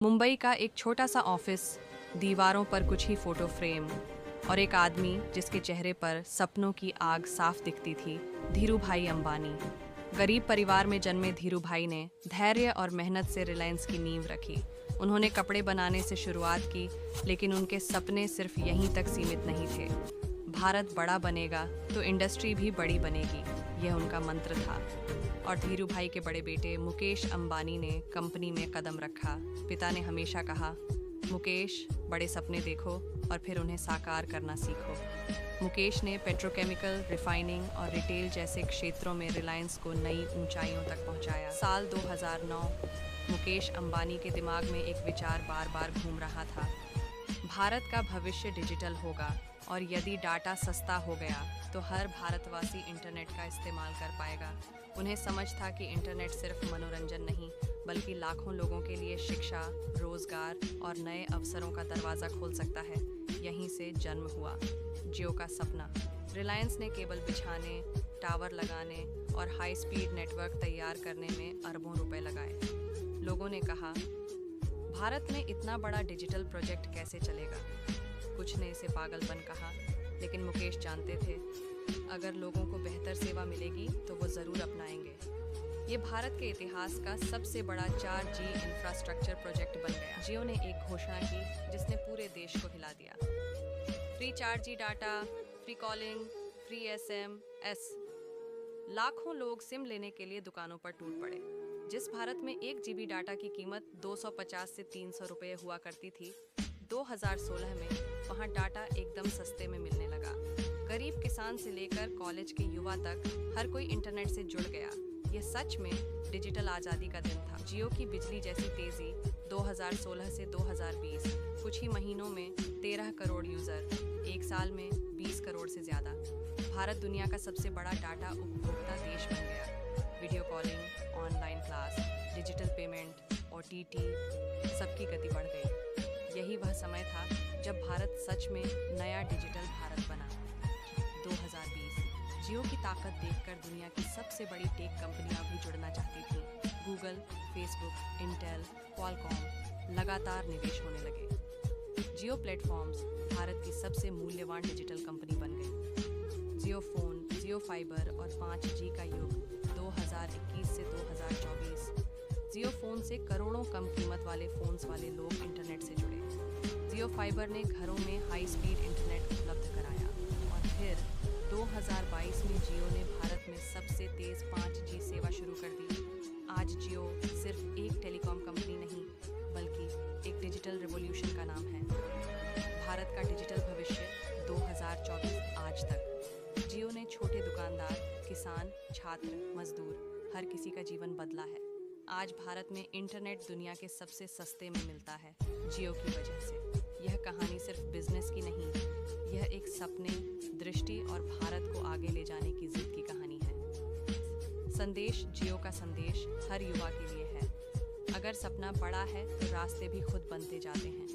मुंबई का एक छोटा सा ऑफिस, दीवारों पर कुछ ही फोटो फ्रेम और एक आदमी जिसके चेहरे पर सपनों की आग साफ दिखती थी, धीरूभाई अंबानी। गरीब परिवार में जन्मे धीरूभाई ने धैर्य और मेहनत से रिलायंस की नींव रखी। उन्होंने कपड़े बनाने से शुरुआत की, लेकिन उनके सपने सिर्फ यहीं तक सीमित नहीं थे। भारत बड़ा बनेगा तो इंडस्ट्री भी बड़ी बनेगी, यह उनका मंत्र था। और धीरूभाई के बड़े बेटे मुकेश अंबानी ने कंपनी में कदम रखा। पिता ने हमेशा कहा, मुकेश, बड़े सपने देखो और फिर उन्हें साकार करना सीखो। मुकेश ने पेट्रोकेमिकल, रिफाइनिंग और रिटेल जैसे क्षेत्रों में रिलायंस को नई ऊंचाइयों तक पहुंचाया। साल 2009, मुकेश अंबानी के दिमाग में एक विचार बार बार घूम रहा था। भारत का भविष्य डिजिटल होगा और यदि डाटा सस्ता हो गया तो हर भारतवासी इंटरनेट का इस्तेमाल कर पाएगा। उन्हें समझ था कि इंटरनेट सिर्फ मनोरंजन नहीं, बल्कि लाखों लोगों के लिए शिक्षा, रोजगार और नए अवसरों का दरवाज़ा खोल सकता है। यहीं से जन्म हुआ जियो का सपना। रिलायंस ने केबल बिछाने, टावर लगाने और हाई स्पीड नेटवर्क तैयार करने में अरबों रुपए लगाए। लोगों ने कहा, भारत में इतना बड़ा डिजिटल प्रोजेक्ट कैसे चलेगा? कुछ ने इसे पागलपन कहा, लेकिन मुकेश जानते थे, अगर लोगों को बेहतर सेवा मिलेगी तो वो ज़रूर अपनाएंगे। ये भारत के इतिहास का सबसे बड़ा 4G इंफ्रास्ट्रक्चर प्रोजेक्ट बन गया। जियो ने एक घोषणा की जिसने पूरे देश को हिला दिया। Free 4G data, free calling, free SMS। लाखों लोग सिम लेने के लिए दुकानों पर टूट पड़े। जिस भारत में 1 GB डाटा की कीमत 250 से 300 रुपये हुआ करती थी, 2016 में वहाँ डाटा एकदम सस्ते में मिलने लगा। गरीब किसान से लेकर कॉलेज के युवा तक हर कोई इंटरनेट से जुड़ गया। ये सच में डिजिटल आज़ादी का दिन था। जियो की बिजली जैसी तेज़ी 2016 से 2020, कुछ ही महीनों में 13 करोड़ यूज़र, एक साल में 20 करोड़ से ज़्यादा। भारत दुनिया का सबसे बड़ा डाटा उपभोक्ता देश बन गया। Video calling, online class, digital payment, OTT, सबकी गति बढ़ गई। यही वह समय था जब भारत सच में नया डिजिटल भारत बना। 2020, जियो की ताकत देखकर दुनिया की सबसे बड़ी टेक कंपनियां भी जुड़ना चाहती थीं। गूगल, फेसबुक, इंटेल, क्वालकॉम लगातार निवेश होने लगे। जियो प्लेटफॉर्म्स भारत की सबसे मूल्यवान डिजिटल कंपनी बन गई। जियो फोन, जियो फाइबर और 5G का युग 2021 से 2024। जियो फोन से करोड़ों कम कीमत वाले फोन्स वाले लोग इंटरनेट से जुड़े। जियो फाइबर ने घरों में हाई स्पीड इंटरनेट उपलब्ध कराया। और फिर 2022 में जियो ने भारत में सबसे तेज़ 5G सेवा शुरू कर दी। आज जियो सिर्फ एक टेलीकॉम कंपनी नहीं, बल्कि एक डिजिटल रिवॉल्यूशन का नाम है। भारत का डिजिटल भविष्य 2024 आज तक। जियो ने छोटे दुकानदार, किसान, छात्र, मजदूर, हर किसी का जीवन बदला है। आज भारत में इंटरनेट दुनिया के सबसे सस्ते में मिलता है, जियो की वजह से। यह कहानी सिर्फ बिजनेस की नहीं, यह एक सपने, दृष्टि और भारत को आगे ले जाने की जिद की कहानी है। संदेश, जियो का संदेश हर युवा के लिए है। अगर सपना बड़ा है तो रास्ते भी खुद बनते जाते हैं।